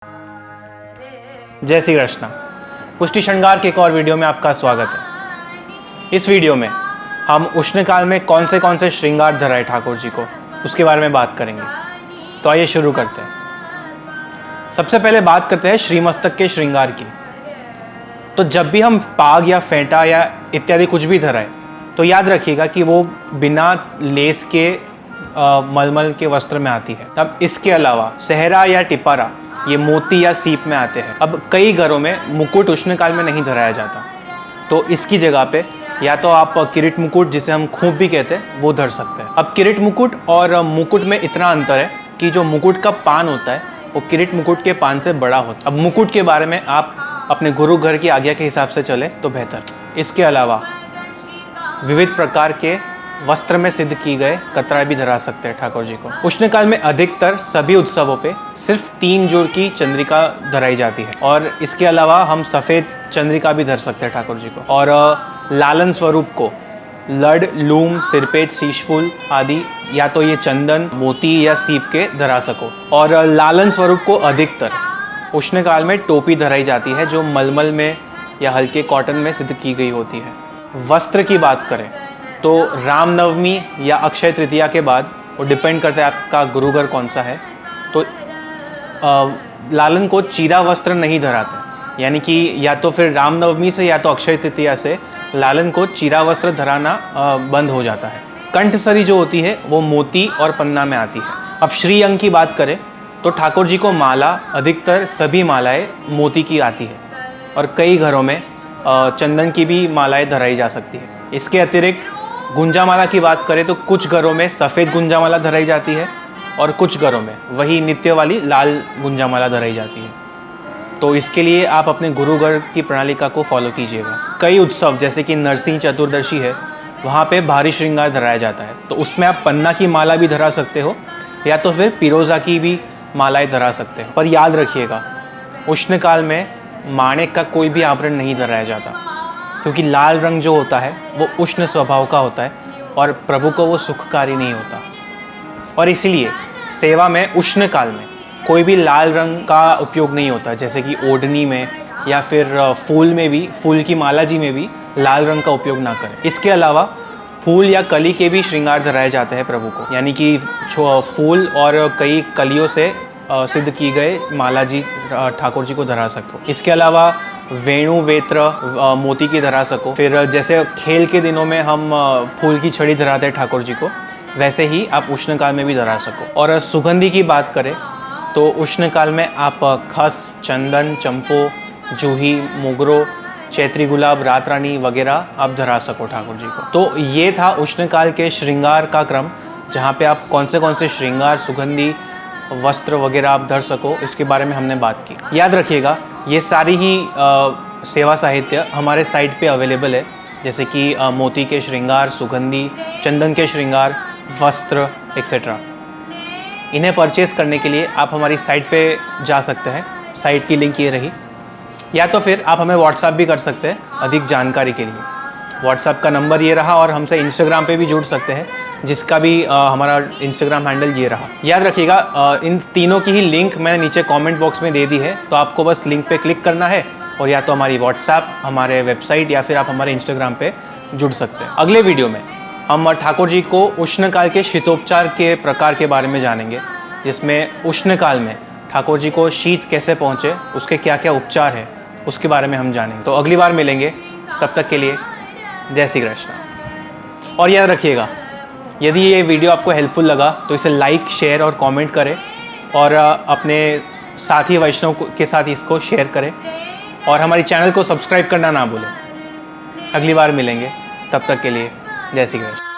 जय श्री कृष्ण। पुष्टि श्रृंगार के एक और वीडियो में आपका स्वागत है। इस वीडियो में हम उष्णकाल में कौन से श्रृंगार धराए ठाकुर जी को, उसके बारे में बात करेंगे। तो आइए शुरू करते हैं। सबसे पहले बात करते हैं श्रीमस्तक के श्रृंगार की। तो जब भी हम पाग या फेंटा या इत्यादि कुछ भी धराए तो याद रखिएगा कि वो बिना लेस के मलमल के वस्त्र में आती है। अब इसके अलावा सहरा या टिपारा ये मोती या सीप में आते हैं। अब कई घरों में मुकुट उष्णकाल में नहीं धराया जाता, तो इसकी जगह पे या तो आप किरीट मुकुट, जिसे हम खूब भी कहते हैं, वो धर सकते हैं। अब किरीट मुकुट और मुकुट में इतना अंतर है कि जो मुकुट का पान होता है वो किरीट मुकुट के पान से बड़ा होता है। अब मुकुट के बारे में आप अपने गुरु घर की आज्ञा के हिसाब से चले तो बेहतर। इसके अलावा विविध प्रकार के वस्त्र में सिद्ध की गए कतरा भी धरा सकते हैं ठाकुर जी को। उष्णकाल में अधिकतर सभी उत्सवों पे सिर्फ 3 जोड़ की चंद्रिका धराई जाती है, और इसके अलावा हम सफ़ेद चंद्रिका भी धर सकते हैं ठाकुर जी को। और लालन स्वरूप को लड, लूम, सिरपेज, शीशफूल आदि या तो ये चंदन, मोती या सीप के धरा सको। और लालन स्वरूप को अधिकतर उष्णकाल में टोपी धराई जाती है, जो मलमल में या हल्के कॉटन में सिद्ध की गई होती है। वस्त्र की बात करें तो रामनवमी या अक्षय तृतीया के बाद, वो डिपेंड करता है आपका गुरुघर कौन सा है, तो लालन को चीरा वस्त्र नहीं धराते। यानी कि या तो फिर रामनवमी से या तो अक्षय तृतीया से लालन को चीरा वस्त्र धराना बंद हो जाता है। कंठसरी जो होती है वो मोती और पन्ना में आती है। अब श्री अंग की बात करें तो ठाकुर जी को माला, अधिकतर सभी मालाएं मोती की आती है, और कई घरों में चंदन की भी मालाएं धराई जा सकती है। इसके अतिरिक्त गुंजामाला की बात करें तो कुछ घरों में सफ़ेद गुंजामाला धराई जाती है, और कुछ घरों में वही नित्य वाली लाल गुंजामाला धराई जाती है। तो इसके लिए आप अपने गुरुघर की प्रणालिका को फॉलो कीजिएगा। कई उत्सव जैसे कि नरसिंह चतुर्दशी है, वहाँ पे भारी श्रृंगार धराया जाता है, तो उसमें आप पन्ना की माला भी धरा सकते हो या तो फिर पिरोजा की भी मालाएं धरा सकते हैं। पर याद रखिएगा, उष्णकाल में माणिक का कोई भी आभरण नहीं धराया जाता, क्योंकि लाल रंग जो होता है वो उष्ण स्वभाव का होता है और प्रभु को वो सुखकारी नहीं होता। और इसलिए सेवा में उष्णकाल में कोई भी लाल रंग का उपयोग नहीं होता, जैसे कि ओढ़नी में या फिर फूल में भी, फूल की माला जी में भी लाल रंग का उपयोग ना करें। इसके अलावा फूल या कली के भी श्रृंगार धराए जाते हैं प्रभु को, यानी कि फूल और कई कलियों से सिद्ध की गए माला जी ठाकुर जी को धरा सको। इसके अलावा वेणु, वेत्र, मोती की धरा सको। फिर जैसे खेल के दिनों में हम फूल की छड़ी धराते हैं ठाकुर जी को, वैसे ही आप उष्णकाल में भी धरा सको। और सुगंधि की बात करें तो उष्णकाल में आप खस, चंदन, चंपो, जूही, मोगरो, चैत्री गुलाब, रात रानी वगैरह आप धरा सको ठाकुर जी को। तो ये था उष्णकाल के श्रृंगार का क्रम, जहाँ पे आप कौन से श्रृंगार, सुगंधि, वस्त्र वगैरह आप धर सको, इसके बारे में हमने बात की। याद रखिएगा, ये सारी ही सेवा साहित्य हमारे साइट पे अवेलेबल है, जैसे कि मोती के श्रृंगार, सुगंधि, चंदन के श्रृंगार, वस्त्र एक्सेट्रा। इन्हें परचेस करने के लिए आप हमारी साइट पे जा सकते हैं। साइट की लिंक ये रही, या तो फिर आप हमें व्हाट्सएप भी कर सकते हैं अधिक जानकारी के लिए। व्हाट्सएप का नंबर ये रहा, और हमसे इंस्टाग्राम पे भी जुड़ सकते हैं, जिसका भी हमारा इंस्टाग्राम हैंडल ये रहा। याद रखिएगा, इन तीनों की ही लिंक मैंने नीचे कमेंट बॉक्स में दे दी है, तो आपको बस लिंक पे क्लिक करना है और या तो हमारी व्हाट्सएप, हमारे वेबसाइट या फिर आप हमारे इंस्टाग्राम पे जुड़ सकते हैं। अगले वीडियो में हम ठाकुर जी को उष्णकाल के शीतोपचार के प्रकार के बारे में जानेंगे, जिसमें उष्णकाल में ठाकुर जी को शीत कैसे पहुँचे, उसके क्या क्या उपचार है, उसके बारे में हम जानेंगे। तो अगली बार मिलेंगे, तब तक के लिए जय श्री कृष्ण। और याद रखिएगा, यदि ये वीडियो आपको हेल्पफुल लगा तो इसे लाइक, शेयर और कमेंट करें, और अपने साथी वैष्णव के साथ इसको शेयर करें, और हमारी चैनल को सब्सक्राइब करना ना भूलें। अगली बार मिलेंगे, तब तक के लिए जय श्री कृष्ण।